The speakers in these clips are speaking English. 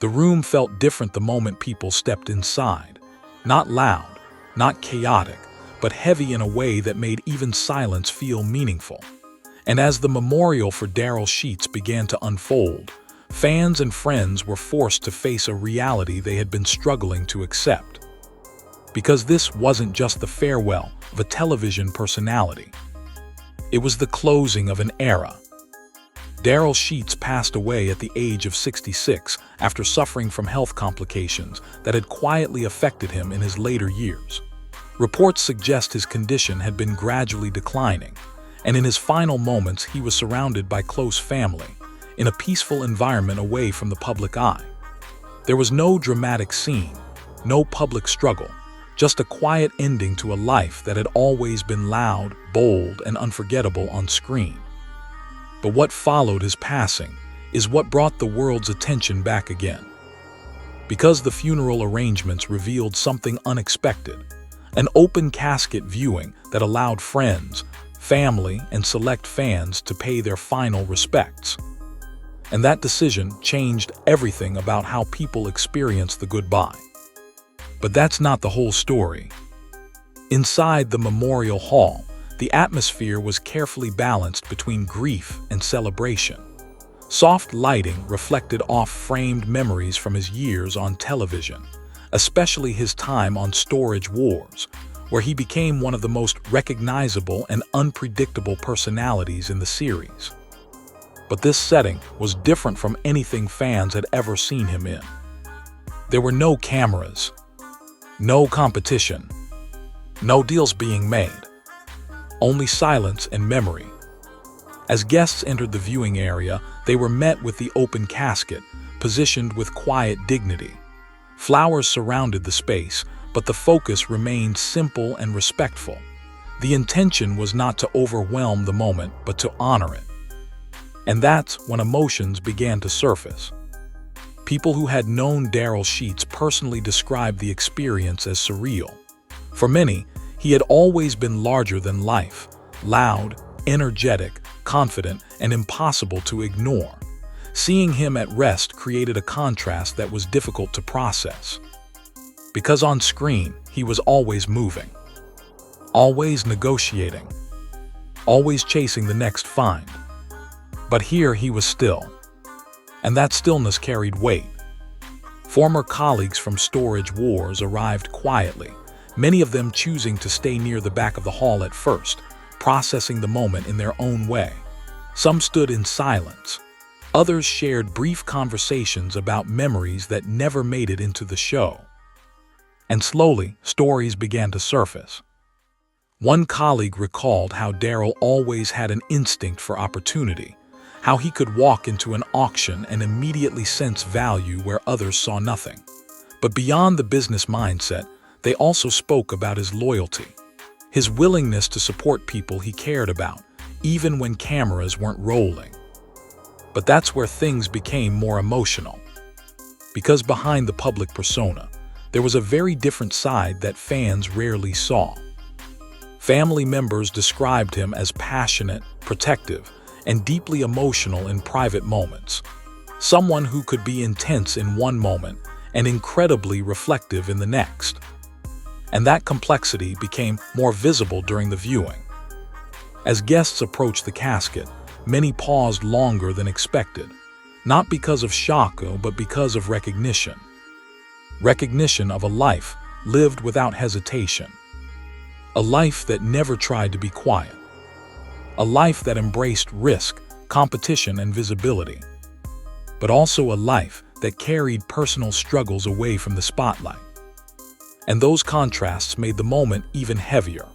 The room felt different the moment people stepped inside. Not loud, not chaotic, but heavy in a way that made even silence feel meaningful. And as the memorial for Darrell Sheets began to unfold, fans and friends were forced to face a reality they had been struggling to accept. Because this wasn't just the farewell of a television personality. It was the closing of an era. Darrell Sheets passed away at the age of 66 after suffering from health complications that had quietly affected him in his later years. Reports suggest his condition had been gradually declining, and in his final moments he was surrounded by close family, in a peaceful environment away from the public eye. There was no dramatic scene, no public struggle, just a quiet ending to a life that had always been loud, bold, and unforgettable on screen. But what followed his passing is what brought the world's attention back again. Because the funeral arrangements revealed something unexpected, an open casket viewing that allowed friends, family, and select fans to pay their final respects. And that decision changed everything about how people experience the goodbye. But that's not the whole story. Inside the memorial hall, the atmosphere was carefully balanced between grief and celebration. Soft lighting reflected off-framed memories from his years on television, especially his time on Storage Wars, where he became one of the most recognizable and unpredictable personalities in the series. But this setting was different from anything fans had ever seen him in. There were no cameras, no competition, no deals being made. Only silence and memory. As guests entered the viewing area, they were met with the open casket, positioned with quiet dignity. Flowers surrounded the space, but the focus remained simple and respectful. The intention was not to overwhelm the moment, but to honor it. And that's when emotions began to surface. People who had known Darrell Sheets personally described the experience as surreal. For many, he had always been larger than life, loud, energetic, confident, and impossible to ignore. Seeing him at rest created a contrast that was difficult to process. Because on screen, he was always moving, always negotiating, always chasing the next find. But here he was still, and that stillness carried weight. Former colleagues from Storage Wars arrived quietly, many of them choosing to stay near the back of the hall at first, processing the moment in their own way. Some stood in silence. Others shared brief conversations about memories that never made it into the show. And slowly, stories began to surface. One colleague recalled how Darrell always had an instinct for opportunity, how he could walk into an auction and immediately sense value where others saw nothing. But beyond the business mindset, they also spoke about his loyalty, his willingness to support people he cared about, even when cameras weren't rolling. But that's where things became more emotional. Because behind the public persona, there was a very different side that fans rarely saw. Family members described him as passionate, protective, and deeply emotional in private moments. Someone who could be intense in one moment and incredibly reflective in the next. And that complexity became more visible during the viewing. As guests approached the casket, many paused longer than expected, not because of shock, but because of recognition. Recognition of a life lived without hesitation. A life that never tried to be quiet. A life that embraced risk, competition, and visibility. But also a life that carried personal struggles away from the spotlight. And those contrasts made the moment even heavier.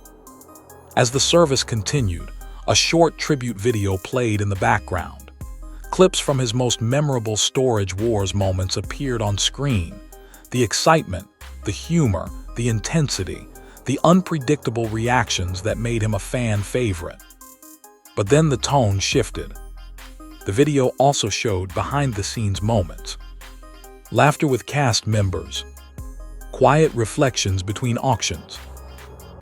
As the service continued, a short tribute video played in the background. Clips from his most memorable Storage Wars moments appeared on screen. The excitement, the humor, the intensity, the unpredictable reactions that made him a fan favorite. But then the tone shifted. The video also showed behind-the-scenes moments. Laughter with cast members. Quiet reflections between auctions.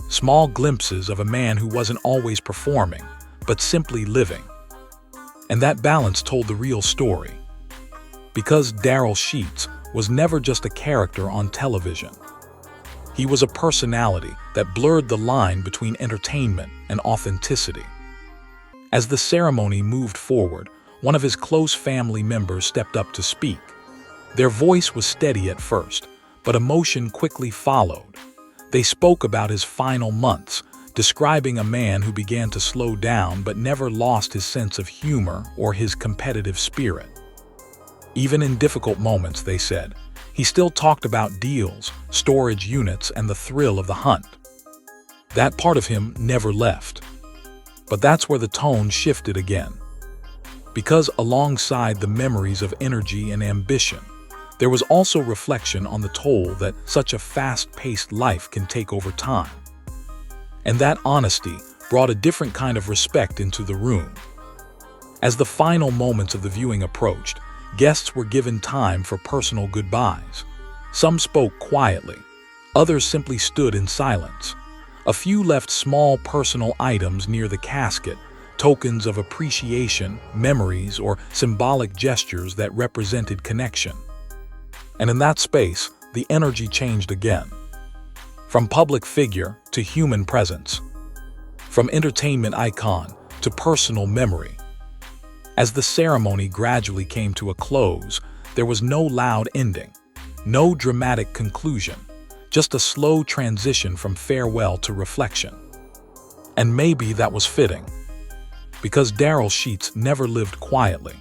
Small glimpses of a man who wasn't always performing, but simply living. And that balance told the real story. Because Darrell Sheets was never just a character on television. He was a personality that blurred the line between entertainment and authenticity. As the ceremony moved forward, one of his close family members stepped up to speak. Their voice was steady at first, but emotion quickly followed. They spoke about his final months, describing a man who began to slow down but never lost his sense of humor or his competitive spirit. Even in difficult moments, they said, he still talked about deals, storage units, and the thrill of the hunt. That part of him never left. But that's where the tone shifted again. Because alongside the memories of energy and ambition, there was also reflection on the toll that such a fast-paced life can take over time. And that honesty brought a different kind of respect into the room. As the final moments of the viewing approached, guests were given time for personal goodbyes. Some spoke quietly, others simply stood in silence. A few left small personal items near the casket, tokens of appreciation, memories, or symbolic gestures that represented connection. And in that space, the energy changed again. From public figure to human presence. From entertainment icon to personal memory. As the ceremony gradually came to a close, there was no loud ending, no dramatic conclusion, just a slow transition from farewell to reflection. And maybe that was fitting, because Darrell Sheets never lived quietly.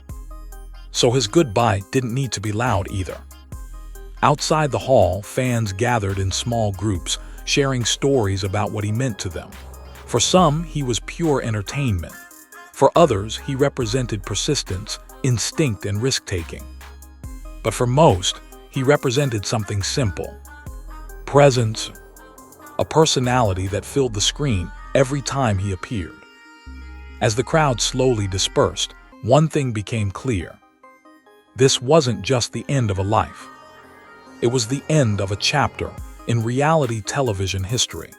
So his goodbye didn't need to be loud either. Outside the hall, fans gathered in small groups, sharing stories about what he meant to them. For some, he was pure entertainment. For others, he represented persistence, instinct, and risk-taking. But for most, he represented something simple. Presence. A personality that filled the screen every time he appeared. As the crowd slowly dispersed, one thing became clear. This wasn't just the end of a life. It was the end of a chapter in reality television history.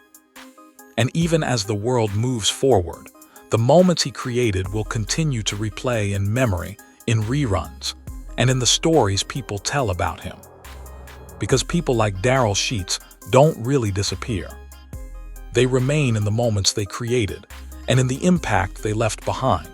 And even as the world moves forward, the moments he created will continue to replay in memory, in reruns, and in the stories people tell about him. Because people like Darrell Sheets don't really disappear. They remain in the moments they created and in the impact they left behind.